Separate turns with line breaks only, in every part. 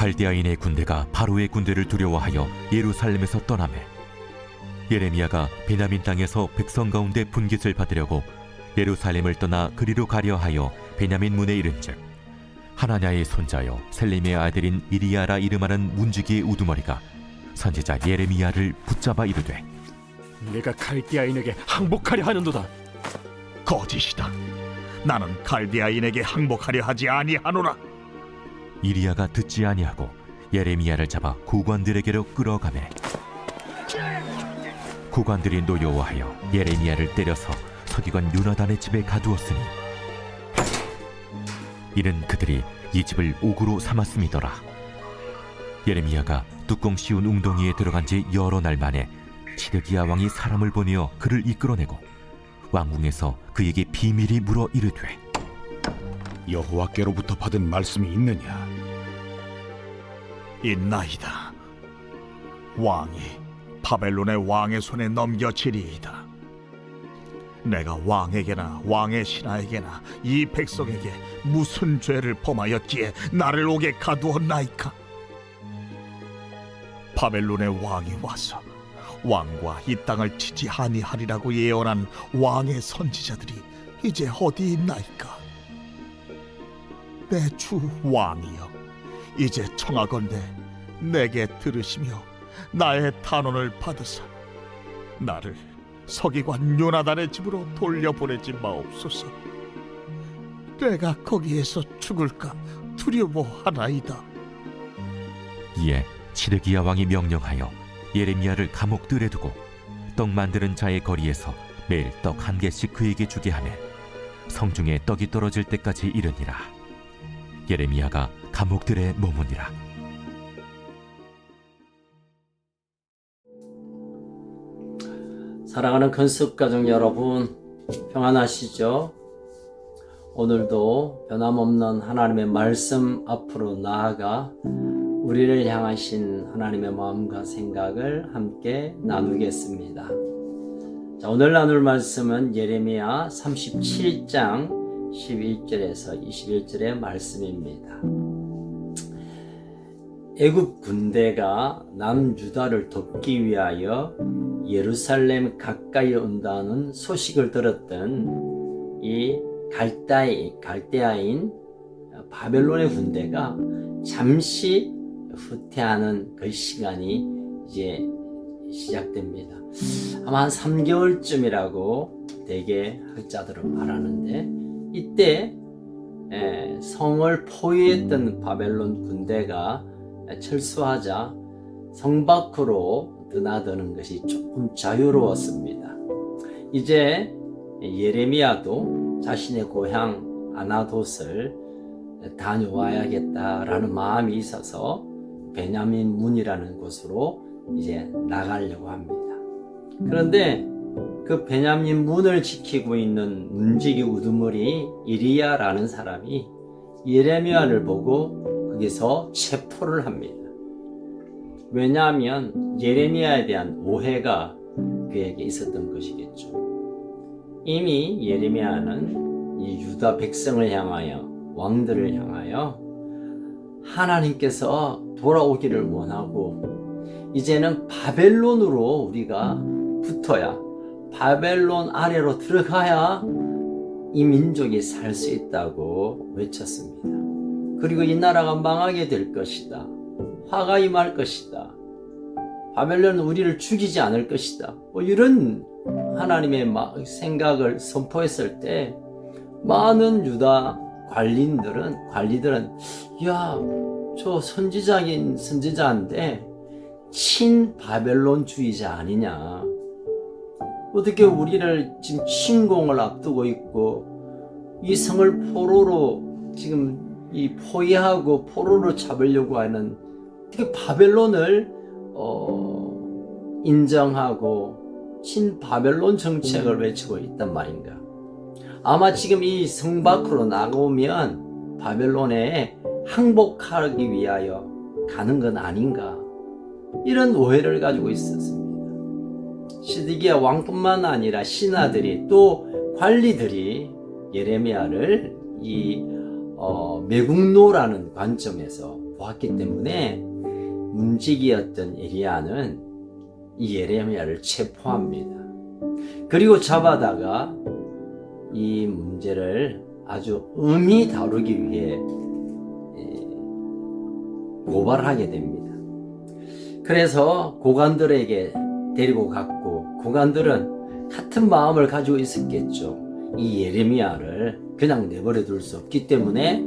갈대아인의 군대가 바로의 군대를 두려워하여 예루살렘에서 떠나매 예레미야가 베냐민 땅에서 백성 가운데 분깃을 받으려고 예루살렘을 떠나 그리로 가려 하여 베냐민 문에 이른즉 하나냐의 손자여 셀림의 아들인 이리야라 이름하는 문지기의 우두머리가 선지자 예레미야를 붙잡아 이르되
내가 갈대아인에게 항복하려 하는도다.
거짓이다. 나는 갈대아인에게 항복하려 하지 아니하노라.
이리야가 듣지 아니하고 예레미야를 잡아 구관들에게로 끌어가매 구관들이 노여워하여 예레미야를 때려서 서기관 요나단의 집에 가두었으니 이는 그들이 이 집을 옥으로 삼았음이더라. 예레미야가 뚜껑 씌운 웅덩이에 들어간 지 여러 날 만에 시드기야 왕이 사람을 보내어 그를 이끌어내고 왕궁에서 그에게 비밀이 물어 이르되
여호와께로부터 받은 말씀이 있느냐?
있나이다. 왕이 바벨론의 왕의 손에 넘겨지리이다. 내가 왕에게나 왕의 신하에게나 이 백성에게 무슨 죄를 범하였기에 나를 옥에 가두었나이까? 바벨론의 왕이 와서 왕과 이 땅을 치지 아니하리라고 예언한 왕의 선지자들이 이제 어디 있나이까? 내 주 왕이여, 이제 청하건대 내게 들으시며 나의 탄원을 받으사 나를 서기관 요나단의 집으로 돌려보내지 마옵소서. 내가 거기에서 죽을까 두려워하나이다.
이에 시드기야 왕이 명령하여 예레미야를 감옥들에 두고 떡 만드는 자의 거리에서 매일 떡 한 개씩 그에게 주게 하며 성중에 떡이 떨어질 때까지 이르니라. 예레미야가 감옥들에 머무니라.
사랑하는 건축가족 여러분, 평안하시죠? 오늘도 변함없는 하나님의 말씀 앞으로 나아가 우리를 향하신 하나님의 마음과 생각을 함께 나누겠습니다. 자, 오늘 나눌 말씀은 예레미야 37장 11절에서 21절의 말씀입니다. 애굽 군대가 남유다를 돕기 위하여 예루살렘 가까이 온다는 소식을 들었던 이 갈대아인 바벨론의 군대가 잠시 후퇴하는 그 시간이 이제 시작됩니다. 아마 한 3개월쯤이라고 대개 학자들은 말하는데, 이때 성을 포위했던 바벨론 군대가 철수하자 성 밖으로 드나드는 것이 조금 자유로웠습니다. 이제 예레미야도 자신의 고향 아나돗을 다녀와야겠다라는 마음이 있어서 베냐민 문이라는 곳으로 이제 나가려고 합니다. 그런데 그 베냐민 문을 지키고 있는 문지기 우두머리 이리야라는 사람이 예레미야를 보고 거기서 체포를 합니다. 왜냐하면 예레미야에 대한 오해가 그에게 있었던 것이겠죠. 이미 예레미야는 이 유다 백성을 향하여, 왕들을 향하여 하나님께서 돌아오기를 원하고 이제는 바벨론으로 우리가 붙어야, 바벨론 아래로 들어가야 이 민족이 살 수 있다고 외쳤습니다. 그리고 이 나라가 망하게 될 것이다. 화가 임할 것이다. 바벨론은 우리를 죽이지 않을 것이다. 이런 하나님의 생각을 선포했을 때 많은 유다 관리들은 야, 저 선지자인데 친 바벨론주의자 아니냐. 어떻게 우리를 지금 침공을 앞두고 있고 이 성을 포로로 지금 이 포위하고 포로로 잡으려고 하는, 어떻게 바벨론을 인정하고 친바벨론 정책을 외치고 있단 말인가. 아마 지금 이 성 밖으로 나가오면 바벨론에 항복하기 위하여 가는 건 아닌가, 이런 오해를 가지고 있었습니다. 시드기야 왕뿐만 아니라 신하들이 또 관리들이 예레미야를 이 매국노라는 관점에서 보았기 때문에 문지기였던 엘리야는 이 예레미야를 체포합니다. 그리고 잡아다가 이 문제를 아주 엄히 다루기 위해 고발하게 됩니다. 그래서 고관들에게 데리고 갔고, 고관들은 같은 마음을 가지고 있었겠죠. 이 예레미야를 그냥 내버려 둘 수 없기 때문에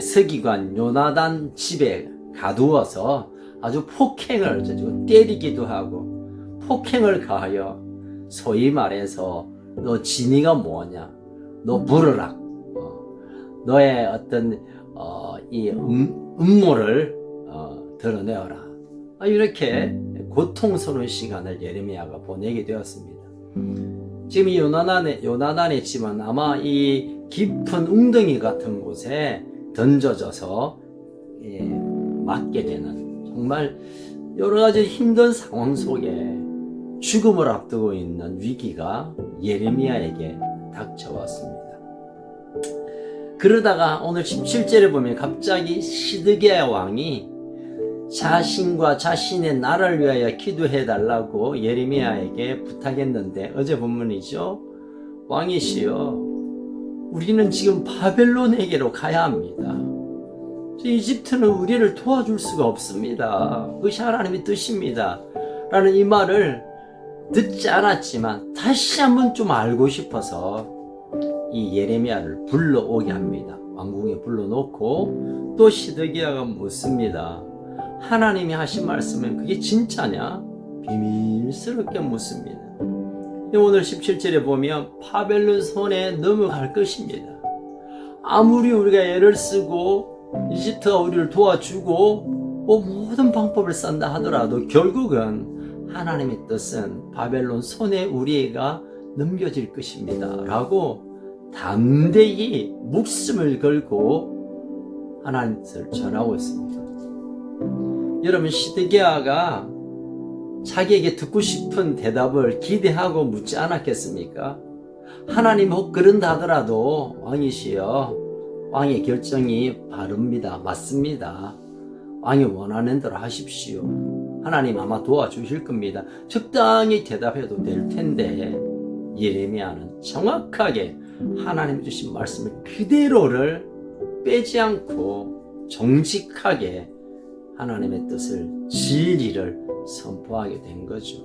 서기관 요나단 집에 가두어서 아주 폭행을 저지고 때리기도 하고 폭행을 가하여 소위 말해서 너 진위가 뭐냐, 너 부르라, 너의 어떤 이 음모를 드러내어라. 이렇게 고통스러운 시간을 예레미야가 보내게 되었습니다. 지금 이 요나단의 집은 아마 이 깊은 웅덩이 같은 곳에 던져져서 맞게 되는, 정말 여러 가지 힘든 상황 속에 죽음을 앞두고 있는 위기가 예레미야에게 닥쳐왔습니다. 그러다가 오늘 17절에 보면 갑자기 시드기야 왕이 자신과 자신의 나라를 위하여 기도해달라고 예레미야에게 부탁했는데, 어제 본문이죠. 왕이시여, 우리는 지금 바벨론에게로 가야 합니다. 이집트는 우리를 도와줄 수가 없습니다. 그것이 하나님의 뜻입니다. 라는 이 말을 듣지 않았지만 다시 한번 좀 알고 싶어서 이 예레미야를 불러오게 합니다. 왕궁에 불러놓고 또 시드기야가 묻습니다. 하나님이 하신 말씀은 그게 진짜냐? 비밀스럽게 묻습니다. 오늘 17절에 보면 바벨론 손에 넘어갈 것입니다. 아무리 우리가 애를 쓰고 이집트가 우리를 도와주고 모든 방법을 쓴다 하더라도 결국은 하나님의 뜻은 바벨론 손에 우리가 넘겨질 것입니다 라고 담대히 목숨을 걸고 하나님 뜻을 전하고 있습니다. 여러분, 시드기야가 자기에게 듣고 싶은 대답을 기대하고 묻지 않았겠습니까? 하나님 혹 그런다 하더라도 왕이시여, 왕의 결정이 바릅니다. 맞습니다. 왕이 원하는 대로 하십시오. 하나님 아마 도와주실 겁니다. 적당히 대답해도 될 텐데, 예레미야는 정확하게 하나님 주신 말씀을 그대로를 빼지 않고 정직하게 하나님의 뜻을, 진리를 선포하게 된 거죠.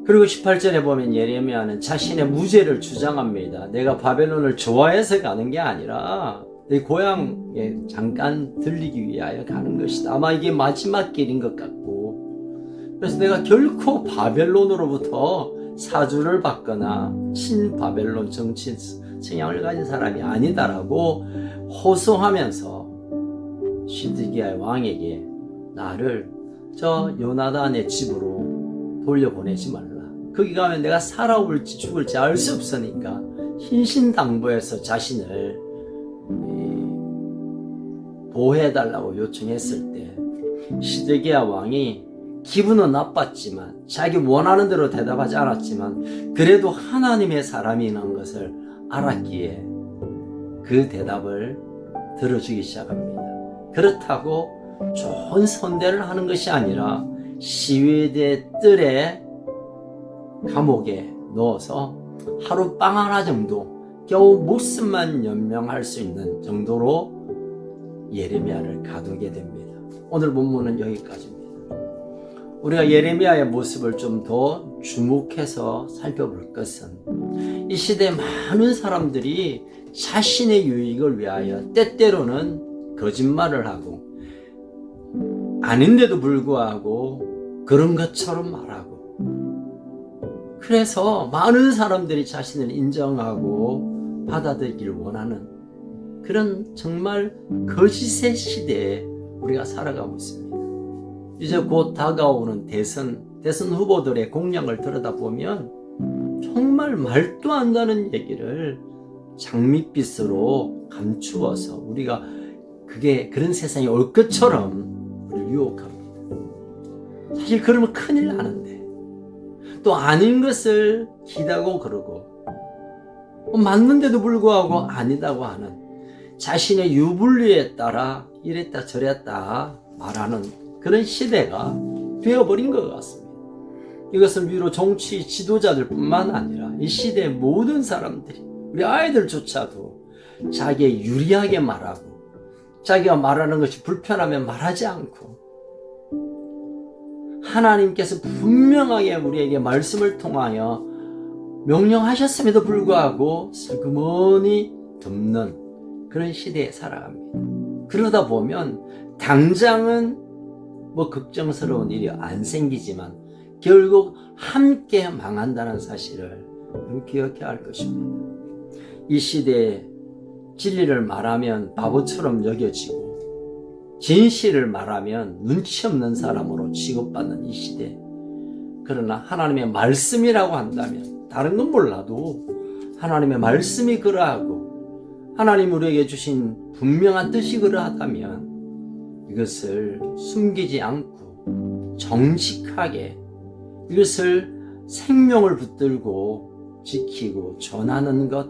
그리고 18절에 보면 예레미야는 자신의 무죄를 주장합니다. 내가 바벨론을 좋아해서 가는 게 아니라 내 고향에 잠깐 들리기 위하여 가는 것이다. 아마 이게 마지막 길인 것 같고, 그래서 내가 결코 바벨론으로부터 사주를 받거나 친바벨론 정치 성향을 가진 사람이 아니다라고 호소하면서 시드기야의 왕에게 나를 저 요나단의 집으로 돌려보내지 말라. 거기 가면 내가 살아올지 죽을지 알 수 없으니까 신신당부해서 자신을 보호해달라고 요청했을 때 시드기야 왕이 기분은 나빴지만, 자기 원하는 대로 대답하지 않았지만 그래도 하나님의 사람이라는 것을 알았기에 그 대답을 들어주기 시작합니다. 그렇다고 좋은 선대를 하는 것이 아니라 시위대 뜰에 감옥에 넣어서 하루 빵 하나 정도 겨우 목숨만 연명할 수 있는 정도로 예레미야를 가두게 됩니다. 오늘 본문은 여기까지입니다. 우리가 예레미야의 모습을 좀 더 주목해서 살펴볼 것은, 이 시대에 많은 사람들이 자신의 유익을 위하여 때때로는 거짓말을 하고 아닌데도 불구하고 그런 것처럼 말하고, 그래서 많은 사람들이 자신을 인정하고 받아들이기를 원하는 그런 정말 거짓의 시대에 우리가 살아가고 있습니다. 이제 곧 다가오는 대선 후보들의 공약을 들여다보면 정말 말도 안 되는 얘기를 장밋빛으로 감추어서 우리가 그게 그런 세상이 올 것처럼 우리를 유혹합니다. 사실 그러면 큰일 나는데, 또 아닌 것을 기다고 그러고 맞는데도 불구하고 아니다고 하는 자신의 유불리에 따라 이랬다 저랬다 말하는 그런 시대가 되어버린 것 같습니다. 이것은 비록 정치 지도자들 뿐만 아니라 이 시대의 모든 사람들이, 우리 아이들조차도 자기의 유리하게 말하고 자기가 말하는 것이 불편하면 말하지 않고, 하나님께서 분명하게 우리에게 말씀을 통하여 명령하셨음에도 불구하고 슬그머니 덮는 그런 시대에 살아갑니다. 그러다 보면 당장은 뭐 걱정스러운 일이 안 생기지만 결국 함께 망한다는 사실을 기억해야 할 것입니다. 이 시대에 진리를 말하면 바보처럼 여겨지고 진실을 말하면 눈치 없는 사람으로 취급받는 이 시대. 그러나 하나님의 말씀이라고 한다면, 다른 건 몰라도 하나님의 말씀이 그러하고 하나님 우리에게 주신 분명한 뜻이 그러하다면 이것을 숨기지 않고 정직하게 이것을 생명을 붙들고 지키고 전하는 것,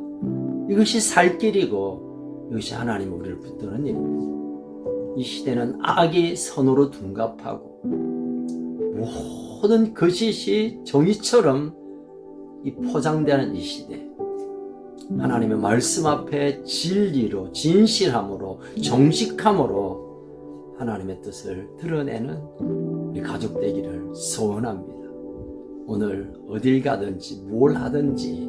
이것이 살 길이고 이것이 하나님 우리를 붙드는 일입니다. 이 시대는 악이 선으로 둔갑하고 모든 거짓이 정의처럼 이 포장되는 이 시대, 하나님의 말씀 앞에 진리로, 진실함으로, 정직함으로 하나님의 뜻을 드러내는 우리 가족 되기를 소원합니다. 오늘 어딜 가든지 뭘 하든지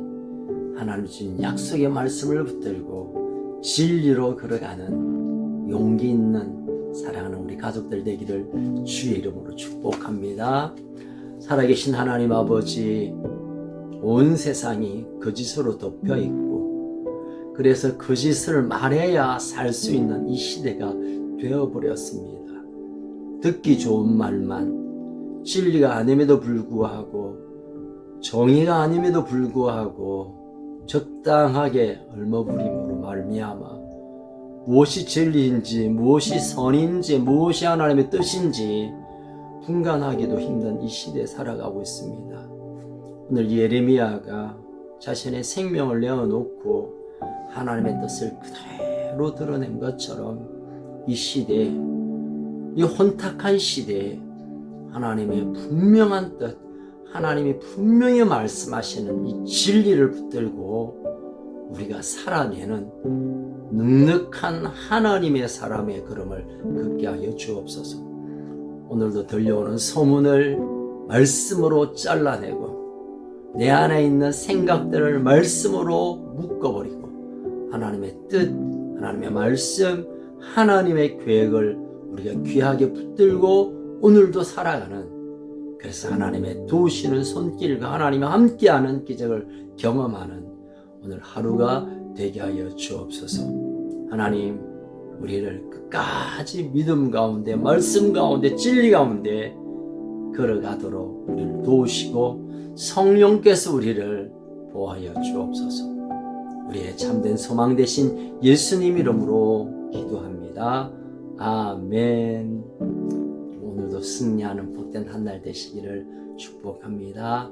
하나님 주신 약속의 말씀을 붙들고 진리로 걸어가는 용기 있는 사랑하는 우리 가족들 되기를 주의 이름으로 축복합니다. 살아계신 하나님 아버지, 온 세상이 거짓으로 덮여 있고 그래서 거짓을 말해야 살 수 있는 이 시대가 되어버렸습니다. 듣기 좋은 말만, 진리가 아님에도 불구하고 정의가 아님에도 불구하고 적당하게 얼머부림으로 말미암아 무엇이 진리인지, 무엇이 선인지, 무엇이 하나님의 뜻인지 분간하기도 힘든 이 시대에 살아가고 있습니다. 오늘 예레미야가 자신의 생명을 내어놓고 하나님의 뜻을 그대로 드러낸 것처럼 이 시대에, 이 혼탁한 시대에 하나님의 분명한 뜻, 하나님이 분명히 말씀하시는 이 진리를 붙들고 우리가 살아내는 넉넉한 하나님의 사람의 걸음을 걷게 하여 주옵소서. 오늘도 들려오는 소문을 말씀으로 잘라내고 내 안에 있는 생각들을 말씀으로 묶어버리고 하나님의 뜻, 하나님의 말씀, 하나님의 계획을 우리가 귀하게 붙들고 오늘도 살아가는, 그래서 하나님의 도우시는 손길과 하나님과 함께하는 기적을 경험하는 오늘 하루가 되게 하여 주옵소서. 하나님, 우리를 끝까지 믿음 가운데, 말씀 가운데, 진리 가운데 걸어가도록 우리를 도우시고 성령께서 우리를 보호하여 주옵소서. 우리의 참된 소망 되신 예수님 이름으로 기도합니다. 아멘. 오늘도 승리하는 복된 한 날 되시기를 축복합니다.